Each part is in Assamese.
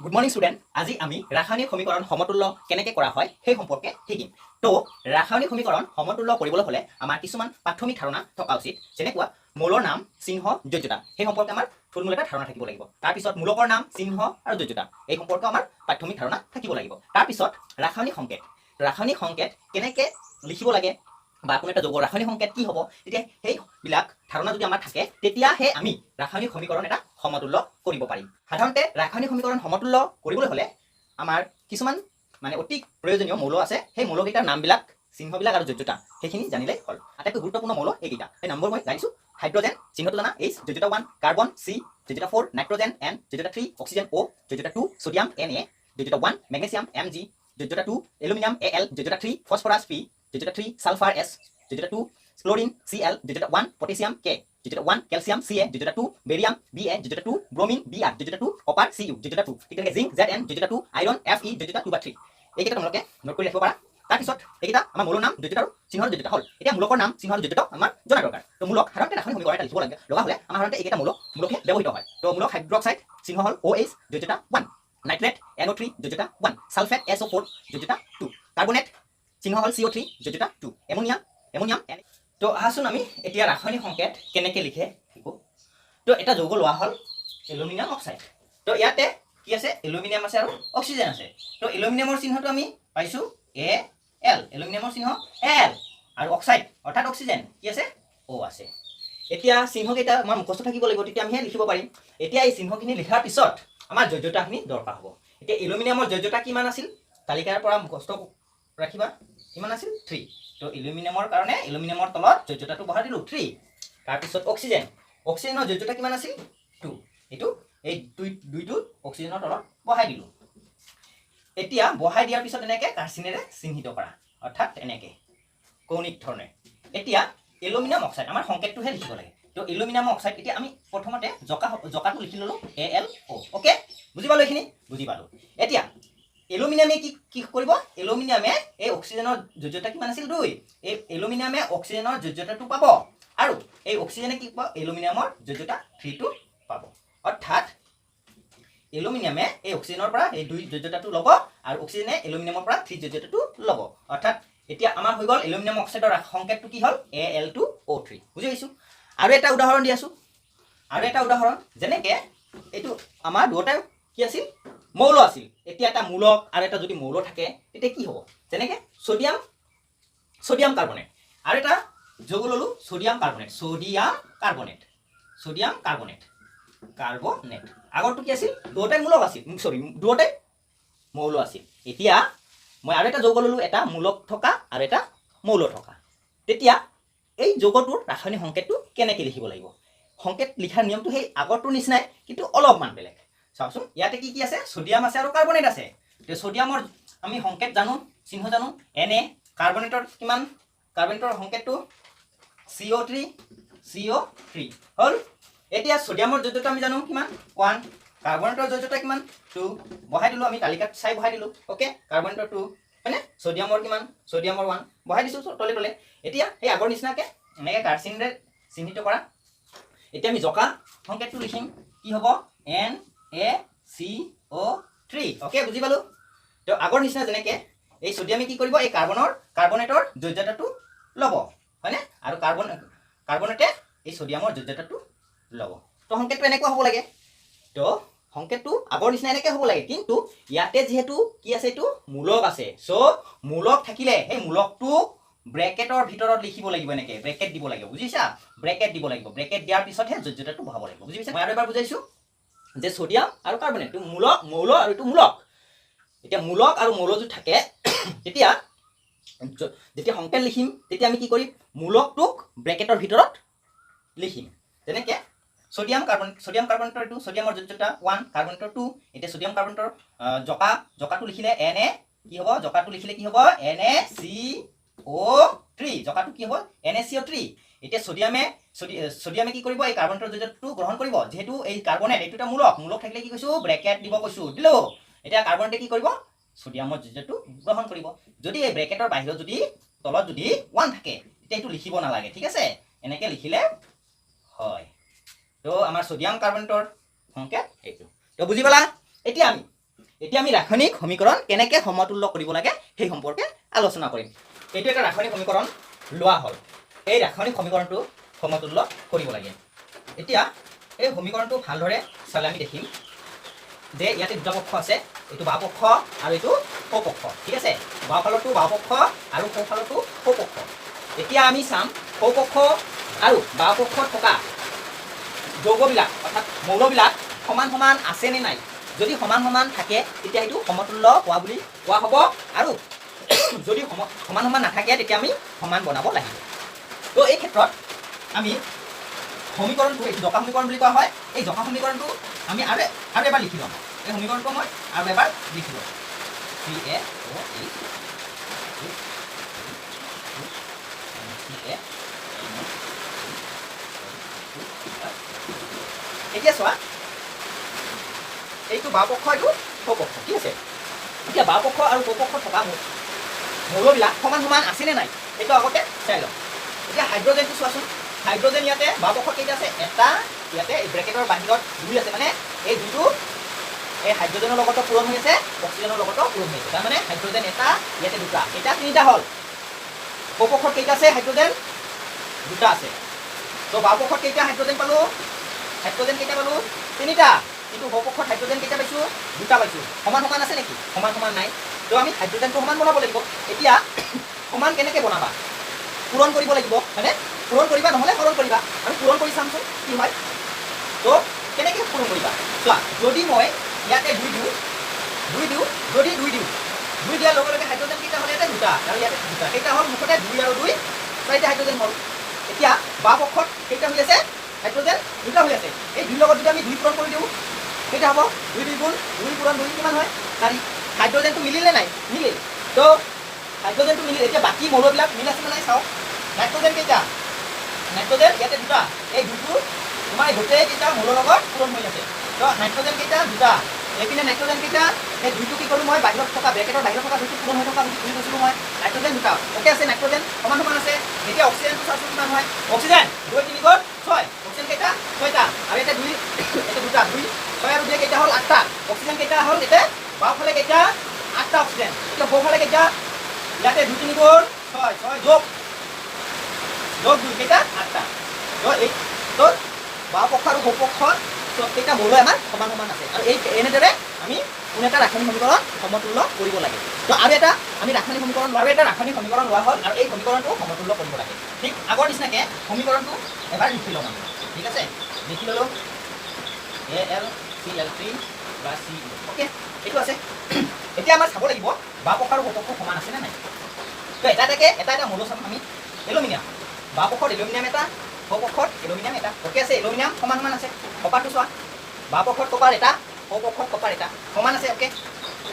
Good morning student. আজি আমি ৰাসায়নিক সমীকৰণ সমতুল্য কেনেকৈ কৰা হয় সেই সম্পৰ্কে শিকিম। তো ৰাসায়নিক সমীকৰণ সমতুল্য কৰিবলৈ হ'লে আমাৰ কিছুমান প্ৰাথমিক ধাৰণা থকা উচিত। যেনেকুৱা মৌলৰ নাম, চিহ্ন, যোজ্যতা সেই সম্পৰ্কে আমাৰ থুলমূল এটা ধাৰণা থাকিব লাগিব। তাৰপিছত মূলকৰ নাম, চিহ্ন আৰু যোজ্যতা এই সম্পৰ্কে আমাৰ প্ৰাথমিক ধাৰণা থাকিব লাগিব। তাৰপিছত ৰাসায়নিক সংকেত, ৰাসায়নিক সংকেত কেনেকৈ লিখিব লাগে বা কোনো এটা যৌগৰ ৰাসায়নিক সংকেত কি হ'ব, তেতিয়া সেইবিলাক ধাৰণা যদি আমাৰ থাকে তেতিয়াহে আমি ৰাসায়নিক সমীকৰণ এটা সমতুল্য কৰিব পাৰিম। সাধাৰণতে ৰাসায়নিক সমীকৰণ সমতুল্য কৰিবলৈ হ'লে আমাৰ কিছুমান অতি প্ৰয়োজনীয় মৌল আছে। সেই মৌলকেইটাৰ নামবিলাক, চিহ্নবিলাক আৰু যোজ্যতা সেইখিনি জানিলেই হ'ল। আটাইতকৈ গুৰুত্বপূৰ্ণ মৌল এইকেইটা। সেই নামবোৰ মই জানিছোঁ। হাইড্ৰজেন চিহ্নটো জানা H, যোজ্যতা 1, carbon C, যোজ্যতা 4, nitrogen N, যোজ্যতা 3, oxygen O, যোজ্যতা 2, sodium Na, যোজ্যতা 1, magnesium Mg, যোজ্যতা 2, aluminium Al, যোজ্যতা 3, phosphorus P, যোজ্যতা 3, sulphur S, যোজ্যতা 2, chlorine Cl, যোজ্যতা 1, potassium K, যোজ্যতা 1, calcium Ca, যোজ্যতা 2, barium Ba, যোজ্যতা 2, bromine Br, যোজ্যতা 2, copper Cu, যোজ্যতা 2, ঠিক আছে, জিংক Zn, যোজ্যতা 2, আইৰণ Fe, যোজ্যতা 2 বা 3। এইকেইটা তোমালোকে নোট কৰি ৰাখিব পাৰা। তাৰপিছত এইকেইটা আমাৰ মৌলৰ নাম, যোজ্যতা আৰু চিহ্নৰ যোজ্যতা হ'ল। এতিয়া মূলকৰ নাম, চিহ্ন আৰু যোজ্যতা আমাৰ জনা দৰকাৰ। তো মূলক সাধাৰণতে ৰাসায়নিক সমীকৰণ এটা লিখিব লগা হ'লে আমাৰ সাধাৰণতে এইকেইটা মূলকহে ব্যৱহৃত হয়। তো মূলক হাইড্ৰক্সাইড চিহ্ন হ'ল OH, যোজ্যতা 1, nitrate NO3, যোজ্যতা 1, sulphate SO4, যোজ্যতা 2, carbonate চিহ্ন হ'ল CO3, যোজ্যতা 2, এমোনিয়াম তো আহাচোন আমি এতিয়া ৰাসায়নিক সংকেত কেনেকৈ লিখে শিকোঁ। তো এটা যৌগ লোৱা হ'ল এলুমিনিয়াম অক্সাইড। তো ইয়াতে কি আছে, এলুমিনিয়াম আছে আৰু অক্সিজেন আছে। তো এলুমিনিয়ামৰ চিহ্নটো আমি পাইছোঁ Al, এলুমিনিয়ামৰ চিহ্ন Al, আৰু অক্সাইড অৰ্থাৎ অক্সিজেন কি আছে, O আছে। এতিয়া চিহ্নকেইটা আমাৰ মুখস্থ থাকিব লাগিব, তেতিয়া আমিহে লিখিব পাৰিম। এতিয়া এই চিহ্নখিনি লিখাৰ পিছত আমাৰ যোজ্যতাখিনি দৰকাৰ হ'ব। এতিয়া এলুমিনিয়ামৰ যোজ্যতা কিমান আছিল, তালিকাৰ পৰা মুখস্থ ৰাখিবা। কিমান আছিল, 3। তো এলুমিনিয়ামৰ কাৰণে এলুমিনিয়ামৰ তলত যোজ্যতাটো বহাই দিলোঁ 3। তাৰপিছত অক্সিজেন, অক্সিজেনৰ যোজ্যতা কিমান আছিল, 2। এইটো এই দুইটো অক্সিজেনৰ তলত বহাই দিলোঁ। এতিয়া বহাই দিয়াৰ পিছত এনেকৈ কাঁচিনেৰে চিহ্নিত কৰা, অৰ্থাৎ এনেকৈ কৌণিক ধৰণে। এতিয়া এলুমিনিয়াম অক্সাইড আমাৰ সংকেতটোহে লিখিব লাগে। তো এলুমিনিয়াম অক্সাইড এতিয়া আমি প্ৰথমতে জকাটো লিখি ল'লোঁ AlO। অ'কে, বুজি পালোঁ এইখিনি? বুজি পালোঁ। এতিয়া এলুমিনিয়ামে কি কৰিব, এলুমিনিয়ামে এই অক্সিজেনৰ যোজ্যতা কিমান আছিল, 2। এই এলুমিনিয়ামে অক্সিজেনৰ যোজ্যতাটো পাব আৰু এই অক্সিজেনে কি পাব, এলুমিনিয়ামৰ যোজ্যতা 3টো পাব। অৰ্থাৎ এলুমিনিয়ামে এই অক্সিজেনৰ পৰা এই 2 যোজ্যতাটো ল'ব আৰু অক্সিজেনে এলুমিনিয়ামৰ পৰা 3 যোজ্যতাটো ল'ব। অৰ্থাৎ এতিয়া আমাৰ হৈ গ'ল এলুমিনিয়াম অক্সাইডৰ সংকেতটো কি হ'ল, Al2O3। বুজি পাইছোঁ? আৰু এটা উদাহৰণ দি আছোঁ, আৰু এটা উদাহৰণ। যেনেকৈ এইটো আমাৰ দুয়োটাই কি আছিল, মৌল আছিল। এতিয়া এটা মূলক আৰু এটা যদি মৌল থাকে তেতিয়া কি হ'ব, যেনেকৈ ছডিয়াম কাৰ্বনেট। আৰু এটা যৌগ ল'লোঁ ছডিয়াম কাৰ্বনেট। আগৰটো কি আছিল, দুয়োটাই মূলক আছিল, দুয়োটাই মৌল আছিল। এতিয়া মই আৰু এটা যৌগ ল'লোঁ, এটা মূলক থকা আৰু এটা মৌল থকা। তেতিয়া এই যৌগটোৰ ৰাসায়নিক সংকেতটো কেনেকৈ লিখিব লাগিব, সংকেত লিখাৰ নিয়মটো সেই আগৰটোৰ নিচিনাই, কিন্তু অলপমান বেলেগ। চাওকচোন, ইয়াতে কি আছে, ছডিয়াম আছে আৰু কাৰ্বনেট আছে। ছডিয়ামৰ আমি সংকেত জানো, চিহ্ন জানো Na, কাৰ্বনেটৰ কিমান, কাৰ্বনেটৰ সংকেতটো CO3 হ'ল। এতিয়া ছডিয়ামৰ যোজ্যতা আমি জানো কিমান, 1, কাৰ্বনেটৰ যোজ্যতা কিমান, 2। বহাই দিলোঁ, আমি তালিকাত চাই বহাই দিলোঁ। অ'কে, কাৰ্বনেটৰ 2 হয়নে, ছডিয়ামৰ কিমান, ছডিয়ামৰ 1 বহাই দিছোঁ তলে। এতিয়া সেই আগৰ নিচিনাকৈ এনেকৈ কাঁচিনেৰে চিহ্নিত কৰা। এতিয়া আমি জকা সংকেতটো লিখিম, কি হ'ব, NaCO3। অ'কে, বুজি পালোঁ? তো আগৰ নিচিনা যেনেকৈ এই ছডিয়ামে কি কৰিব, এই কাৰ্বনেটৰ যোজ্যতাটো ল'ব হয়নে, আৰু কাৰ্বনেটে এই ছডিয়ামৰ যোজ্যতাটো ল'ব। তো সংকেতটো এনেকুৱা হ'ব লাগে। তো সংকেতটো আগৰ নিচিনা এনেকৈ হ'ব লাগে, কিন্তু ইয়াতে যিহেতু কি আছে, এইটো মূলক আছে। চ' মূলক থাকিলে সেই মূলকটো ব্ৰেকেটৰ ভিতৰত লিখিব লাগিব, এনেকৈ ব্ৰেকেট দিব লাগিব। বুজিছা? ব্ৰেকেট দিব লাগিব। ব্ৰেকেট দিয়াৰ পিছতহে যোজ্যতাটো বহাব লাগিব। বুজি পাইছা? মই আৰু এবাৰ বুজাইছোঁ যে ছডিয়াম আৰু কাৰ্বনেট মৌল আৰু এইটো মূলক। এতিয়া মূলক আৰু মৌলযোৰ থাকে, তেতিয়া যেতিয়া সংকেত লিখিম তেতিয়া আমি কি কৰিম, মূলকটোক ব্ৰেকেটৰ ভিতৰত লিখিম। যেনেকৈ ছডিয়াম কাৰ্বনেটৰ এইটো ছডিয়ামৰ যোজ্যতা 1, কাৰ্বনেটৰ 2। এতিয়া ছডিয়াম কাৰ্বনেটৰ জকাটো লিখিলে Na কি হ'ব, জকাটো লিখিলে কি হ'ব, NaCO3। জকাটো কি হ'ব, NaCO3। এতিয়া ছডিয়ামে কি কৰিব, এই কাৰ্বনেটৰ যোজ্যতাটো গ্ৰহণ কৰিব। যিহেতু এই কাৰ্বনেট এইটো এটা মূলক থাকিলে কি কৈছোঁ, ব্ৰেকেট দিব কৈছোঁ, দিলোঁ। এতিয়া কাৰ্বনেটে কি কৰিব, ছডিয়ামৰ যোজ্যতাটো গ্ৰহণ কৰিব। যদি এই ব্ৰেকেটৰ বাহিৰত যদি তলত যদি 1 থাকে তেতিয়া এইটো লিখিব নালাগে, ঠিক আছে, এনেকৈ লিখিলে হয়। তো আমাৰ ছডিয়াম কাৰ্বনেটৰ সংকেত এইটো। তো বুজি পালা? এতিয়া আমি এতিয়া আমি ৰাসায়নিক সমীকৰণ কেনেকৈ সমতুল্য কৰিব লাগে সেই সম্পৰ্কে আলোচনা কৰিম। এইটো এটা ৰাসায়নিক সমীকৰণ লোৱা হ'ল। এই ৰাসায়নিক সমীকৰণটো সমতুল্য কৰিব লাগে। এতিয়া এই সমীকৰণটো ভালদৰে চালে আমি দেখিম যে ইয়াতে দুটা পক্ষ আছে, এইটো বাওঁ পক্ষ আৰু এইটো সোঁ পক্ষ। ঠিক আছে, বাওঁফালৰটো বাওঁ পক্ষ আৰু সোঁফালৰটো সোঁ পক্ষ। এতিয়া আমি চাম সোঁ পক্ষ আৰু বাওঁ পক্ষত থকা যৌগবিলাক অৰ্থাৎ মৌলবিলাক সমান সমান আছে নে নাই। যদি সমান সমান থাকে তেতিয়া সেইটো সমতুল্য হোৱা বুলি কোৱা হ'ব, আৰু যদি সমান সমান নাথাকে তেতিয়া আমি সমান বনাব লাগিব। তো এই ক্ষেত্ৰত আমি সমীকৰণটো, এইটো জোখা সমীকৰণ বুলি কোৱা হয়। এই জোখা সমীকৰণটো আমি আৰু এবাৰ লিখি ল'ম। এই সমীকৰণটো মই আৰু এবাৰ লিখি ল'ম। 3AOH এতিয়া চোৱা, এইটো বাওঁ পক্ষ, এইটো সোঁ পক্ষ। ঠিক আছে, এতিয়া বাওঁ পক্ষ আৰু সোঁ পক্ষ থকা মৌলবিলাক সমান সমান আছেনে নাই সেইটো আগতে চাই লওঁ। এতিয়া হাইড্ৰজেনটো চোৱাচোন, হাইড্ৰজেন ইয়াতে বাওঁ পক্ষত কেইটা আছে? এটা। ইয়াতে ব্ৰেকেটৰ বাহিৰত 2 আছে, মানে এই 2টো এই হাইড্ৰজেনৰ লগতো পূৰণ হৈ আছে, অক্সিজেনৰ লগতো পূৰণ হৈ আছে। তাৰমানে হাইড্ৰজেন এটা, ইয়াতে 2টা, এটা 3টা হ'ল। সোঁ পক্ষত কেইটা আছে? হাইড্ৰজেন 2টা আছে। তো বাওঁ পক্ষত কেইটা হাইড্ৰজেন পালোঁ? হাইড্ৰজেন কেইটা পালোঁ? 3টা। কিন্তু সোঁ পক্ষত হাইড্ৰজেন কেইটা পাইছোঁ? 2টা পাইছোঁ। সমান সমান আছে নেকি? সমান সমান নাই। তো আমি হাইড্ৰজেনটো সমান বনাব লাগিব। এতিয়া সমান কেনেকৈ বনাবা? পূৰণ কৰিব লাগিব, হয়নে? পূৰণ কৰিবা, নহ'লে হৰণ কৰিবা। আমি পূৰণ কৰি চামচোন কি হয়। তো কেনেকৈ পূৰণ কৰিবা চোৱা, যদি মই ইয়াতে 2 দিওঁ, যদি 2 দিওঁ, 2 দিয়াৰ লগে লগে হাইড্ৰজেন কেইটা হ'ল? ইয়াতে 2টা আৰু ইয়াতে 2টা। কেইটা হ'ল? মুঠতে 2 আৰু 2 4টা হাইড্ৰজেন হ'ল। এতিয়া বাওঁ পক্ষত কেইটা হৈ আছে? হাইড্ৰজেন 2টা হৈ আছে। এই 2 লগত যদি আমি 2 পূৰণ কৰি দিওঁ কেইটা হ'ব? 2 2 গুণ 2 পূৰণ 2 কিমান হয়? 4। হাইড্ৰজেনটো মিলিলে নাই? মিলিল। তো হাইড্ৰজেনটো মিলিল। এতিয়া বাকী মৌলবিলাক মিল আছে নে নাই চাওক। নাইট্ৰজেন কেইটা? নাইট্ৰজেন ইয়াতে 2টা। এই 2টো তোমাৰ গোটেই কেইটা মৌলৰ লগত পূৰণ হৈ আছে। তো নাইট্ৰজেন কেইটা? 2টা। এইপিনে নাইট্ৰজেন কেইটা? এই 2টো কি কৰোঁ মই? বাহিৰত থকা ব্ৰেকেটৰ বাহিৰত থকা 2টো পূৰণ হৈ থকা 2 কৈছিলোঁ মই। নাইট্ৰজেন 2টা। অ'কে আছে, নাইট্ৰজেন সমান সমান আছে। এতিয়া অক্সিজেনটো চাওঁচোন কিমান হয়? অক্সিজেন 2 3 গুণ 6। অক্সিজেন কেইটা? 6টা। আৰু এতিয়া 2, এতিয়া 2টা, 2 6 আৰু 2 কেইটা হ'ল? 8টা। অক্সিজেন কেইটা হ'ল? এতিয়া বাওঁফালে কেইটা? 8টা অক্সিজেন। এতিয়া সোঁফালে কেইটা? ইয়াতে 2 3 গুণ 6, 6 যোগ 2 কেইটা? 8টা। তো এই তো বাওঁ পক্ষ আৰু সোঁ পক্ষত চবকেইটা মৌল আমাৰ সমান সমান আছে। আৰু এই এনেদৰে আমি কোনো এটা ৰাসায়নিক সমীকৰণ সমতুল্য কৰিব লাগে। তো আৰু এটা আমি ৰাসায়নিক সমীকৰণ লোৱা হ'ল, আৰু এই সমীকৰণটো সমতুল্য কৰিব লাগে। ঠিক আগৰ নিচিনাকৈ সমীকৰণটো এবাৰ লিখি ল'ম আমি। ঠিক আছে, লিখি ল'লোঁ। AlCl3 + Cl। অ'কে, এইটো আছে। এতিয়া আমাৰ চাব লাগিব বাওঁ পক্ষ আৰু সোঁ পক্ষ সমান আছে নে নাই। তো এটা এটা মৌল চাম আমি। এলুমিনিয়াম, বাওঁ পক্ষত এলুমিনিয়াম এটা, সোঁ পক্ষত এলুমিনিয়াম এটা। অ'কে আছে, এলুমিনিয়াম সমান সমান আছে। কপাৰটো চোৱা, বাওঁ পক্ষত কপাৰ এটা, সোঁ পক্ষত কপাৰ এটা, সমান আছে। অ'কে,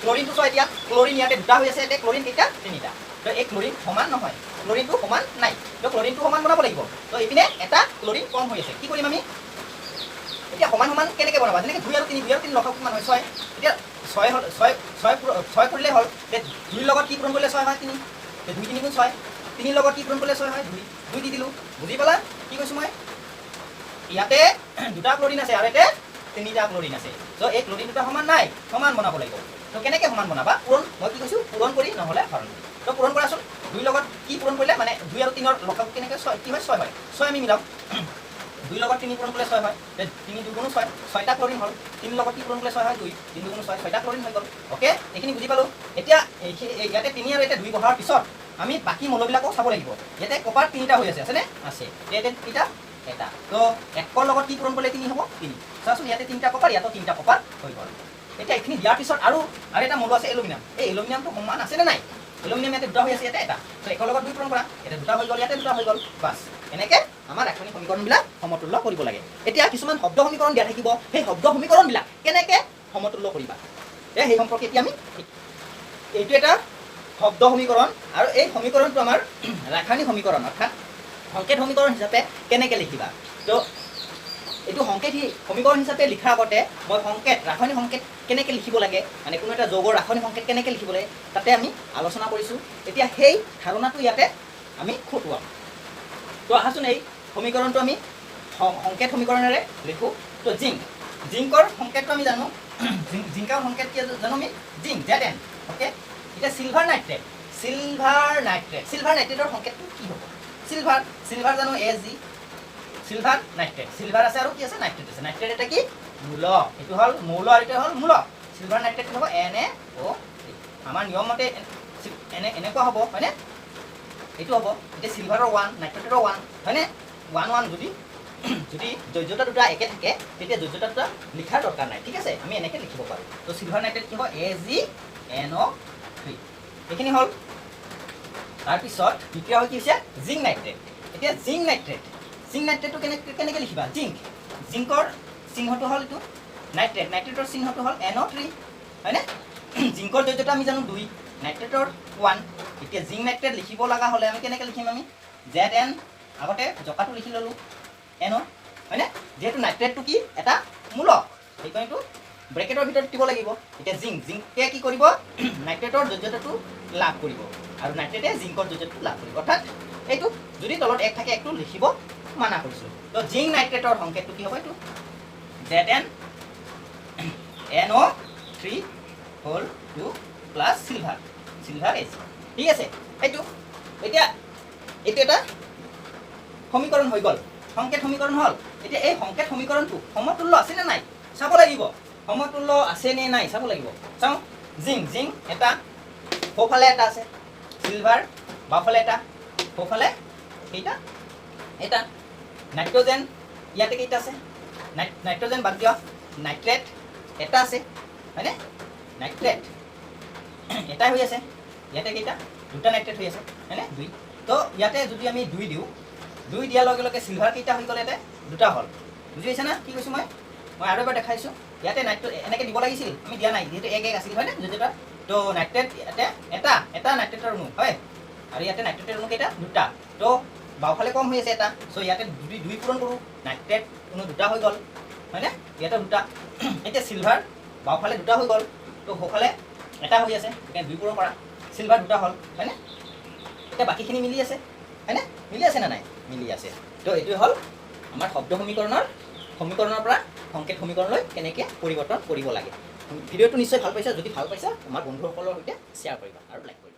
ক্লৰিনটো চোৱা, এতিয়া ক্লৰিন ইয়াতে 2টা হৈ আছে, এতিয়া ক্লৰিন কেইটা? 3টা। তো এই ক্লৰিন সমান নহয়, ক্লৰিনটো সমান নাই। তো ক্লৰিনটো সমান বনাব লাগিব। তো এইপিনে এটা ক্লৰিন কম হৈ আছে, কি কৰিম আমি? এতিয়া সমান সমান কেনেকৈ বনাবা? যেনেকৈ 2 আৰু 3 লগাওক কিমান হয়? 6। এতিয়া 6 হ'ল, 6 কৰিলে হ'ল। এতিয়া 2ৰ লগত কি পূৰণ কৰিলে 6 হয়? 3। 2 3 গুণ 6। 3ৰ লগত কি পূৰণ কৰিলে 6 হয়? 2 দি দিলোঁ। বুজি পালা কি কৈছোঁ মই? ইয়াতে 2টা ক্লৰিন আছে আৰু ইয়াতে 3টা ক্লৰিন আছে। তো এই ক্লৰিন 2টা সমান নাই, সমান বনাব লাগিব। তো কেনেকৈ সমান বনাবা? পূৰণ, মই কি কৈছোঁ? পূৰণ কৰি নহ'লে হৰণ। তো পূৰণ কৰাচোন। 2ৰ লগত কি পূৰণ কৰিলে? মানে 2 আৰু 3ৰ লগাওক কেনেকৈ? 6 কি হয়? 6 হয়। 6 আমি মিলাম। 2ৰ লগত 3 পূৰণ কৰিলে 6 হয়। 3 2 গুণ 6, 6টা ক্লৰিন হ'ল। 3ৰ লগত কি পূৰণ কৰিলে 6 হয়? 2 3 2 গুণ 6, 6টা ক্লৰিন হৈ গ'ল। অ'কে, এইখিনি বুজি পালোঁ। এতিয়া ইয়াতে 3 আৰু ইয়াতে 2 বঢ়াৰ পিছত আমি বাকী মৌলবিলাকো চাব লাগিব। ইয়াতে কপাৰ 3টা হৈ আছেনে? আছে। ইয়াতে কেইটা? এটা। তো 1ৰ লগত কি পূৰণ কৰিলে 3 হ'ব? 3। চাওচোন, ইয়াতে 3টা কপাৰ, ইয়াতো 3টা কপাৰ হৈ গ'ল। এতিয়া এইখিনি দিয়াৰ পিছত আৰু এটা মৌল আছে এলুমিনিয়াম। এই এলুমিনিয়ামটো সমান আছেনে নাই? এলুমিনিয়াম ইয়াতে 2টা হৈ আছে, ইয়াতে এটা। তো 1ৰ লগত 2 পূৰণ কৰা, ইয়াতে 2টা হৈ গ'ল, ইয়াতে 2টা হৈ গ'ল। বাছ, এনেকৈ আমাৰ ৰাসায়নিক সমীকৰণবিলাক সমতুল্য কৰিব লাগে। এতিয়া কিছুমান শব্দ সমীকৰণ দিয়া থাকিব, সেই শব্দ সমীকৰণবিলাক কেনেকৈ সমতুল্য কৰিবা সেই সম্পৰ্কে এতিয়া আমি এইটো এটা শব্দ সমীকৰণ, আৰু এই সমীকৰণটো আমাৰ ৰাসায়নিক সমীকৰণ অৰ্থাৎ সংকেত সমীকৰণ হিচাপে কেনেকৈ লিখিবা। তো এইটো সংকেত সমীকৰণ হিচাপে লিখাৰ আগতে মই ৰাসায়নিক সংকেত কেনেকৈ লিখিব লাগে, মানে কোনো এটা যৌগৰ ৰাসায়নিক সংকেত কেনেকৈ লিখিব লাগে তাতে আমি আলোচনা কৰিছোঁ। এতিয়া সেই ধাৰণাটো ইয়াতে আমি খটুৱাম। তো আহাচোন, এই সমীকৰণটো আমি সংকেত সমীকৰণেৰে লিখোঁ। তো জিংকৰ সংকেতটো আমি জানো জিংকৰ সংকেত কি জানো আমি জিংক ZN ওকে এতিয়া সিলভাৰ নাইট্ৰেট সিলভাৰ নাইট্ৰেটৰ সংকেতটো কি হ'ব সিলভাৰ জানো AG সিলভাৰ নাইট্ৰেট সিলভাৰ আছে আৰু কি আছে নাইট্ৰেট আছে নাইট্ৰেট এটা কি মূল এটো হল মৌল আৰু এটা হল মূল সিলভাৰ নাইট্ৰেট কি হ'ব NaO আমাৰ নিয়ম মতে এনেকুৱা হ'ব হয়নে এটো হ'ব এতিয়া সিলভাৰৰ 1 নাইট্ৰেটৰ 1 হয়নে 1 যদি যোজ্যতা দুটা একে থাকে তেতিয়া যোজ্যতা দুটা লিখাৰ দৰকাৰ নাই ঠিক আছে আমি এনেকৈ লিখিব পাৰোঁ তো সিলভাৰ নাইট্ৰেট কি হ'ব AgNO3 এইখিনি হ'ল তাৰপিছত দ্বিতীয় হ'ল কি হৈছে জিংক নাইট্ৰেট এতিয়া জিংক নাইট্ৰেটটো কেনেকৈ লিখিবা জিংকৰ চিহ্নটো হ'ল এইটো নাইট্ৰেটৰ চিহ্নটো হ'ল NO3 হয়নে জিংকৰ যোজ্যতা আমি জানো 2 নাইট্ৰেটৰ 1 এতিয়া জিংক নাইট্ৰেট লিখিব লগা হ'লে আমি কেনেকৈ লিখিম আমি ZN আগতে জকাটো লিখি ল'লোঁ NO হয়নে যেহেতু নাইট্ৰেটটো কি এটা মূলক সেইকাৰণে এইটো ব্ৰেকেটৰ ভিতৰত দিব লাগিব এতিয়া জিংকে কি কৰিব নাইট্ৰেটৰ যোজ্যতাটো লাভ কৰিব আৰু নাইট্ৰেটে জিংকৰ যোজ্যতাটো লাভ কৰিব অৰ্থাৎ এইটো যদি তলত 1 থাকে 1টো লিখিব মানা কৰিছোঁ তো জিংক নাইট্ৰেটৰ সংকেতটো কি হ'ব এইটো ZN NO3 whole 2 plus silver Ag ঠিক আছে এইটো এতিয়া এটা সমীকৰণ হৈ গ'ল সংকেত সমীকৰণ হ'ল এতিয়া এই সংকেত সমীকৰণটো সমতুল্য আছে নে নাই চাব লাগিব সমতুল্য আছে নে নাই চাব লাগিব চাওঁ জিং এটা সোঁফালে এটা আছে সিলভাৰ বাওঁফালে এটা সোঁফালে কেইটা এটা নাইট্ৰজেন ইয়াতে কেইটা আছে নাইট্ৰজেন বাদ দিয়ক নাইট্ৰেট এটা আছে হয়নে নাইট্ৰেট এটাই হৈ আছে ইয়াতে কেইটা দুটা নাইট্ৰেট হৈ আছে হয়নে 2 তো ইয়াতে যদি আমি 2 দিওঁ 2 দিয়াৰ লগে লগে সিলভাৰ কেইটা হৈ গ'ল ইয়াতে দুটা হ'ল বুজি পাইছা না কি কৈছোঁ মই আৰু এবাৰ দেখাইছোঁ ইয়াতে নাইট্ৰেট এনেকৈ দিব লাগিছিল আমি দিয়া নাই যিহেতু এক আছিল হয়নে যোজ্যতা তো নাইট্ৰেট ইয়াতে এটা নাইট্ৰেটৰ অণু হয় আৰু ইয়াতে নাইট্ৰেটৰ অণু কেইটা দুটা তো বাওঁফালে কম হৈ আছে এটা চ' ইয়াতে 2 পূৰণ কৰোঁ নাইট্ৰেট অণু দুটা হৈ গ'ল হয়নে ইয়াতে দুটা এতিয়া সিলভাৰ বাওঁফালে দুটা হৈ গ'ল তো সোঁফালে এটা হৈ আছে এতিয়া 2 পূৰণ কৰা সিলভাৰ দুটা হ'ল হয়নে এতিয়া বাকীখিনি মিলি আছে হয়নে মিলি আছে না নাই মিলি আছে তো এইটোৱে হ'ল আমাৰ শব্দ সমীকৰণৰ পৰা সংকেত সমীকৰণলৈ কেনেকৈ পৰিৱৰ্তন কৰিব লাগে ভিডিঅ'টো নিশ্চয় ভাল পাইছা যদি ভাল পাইছা আমাৰ বন্ধুসকলৰ সৈতে শ্বেয়াৰ কৰিবা আৰু লাইক কৰিবা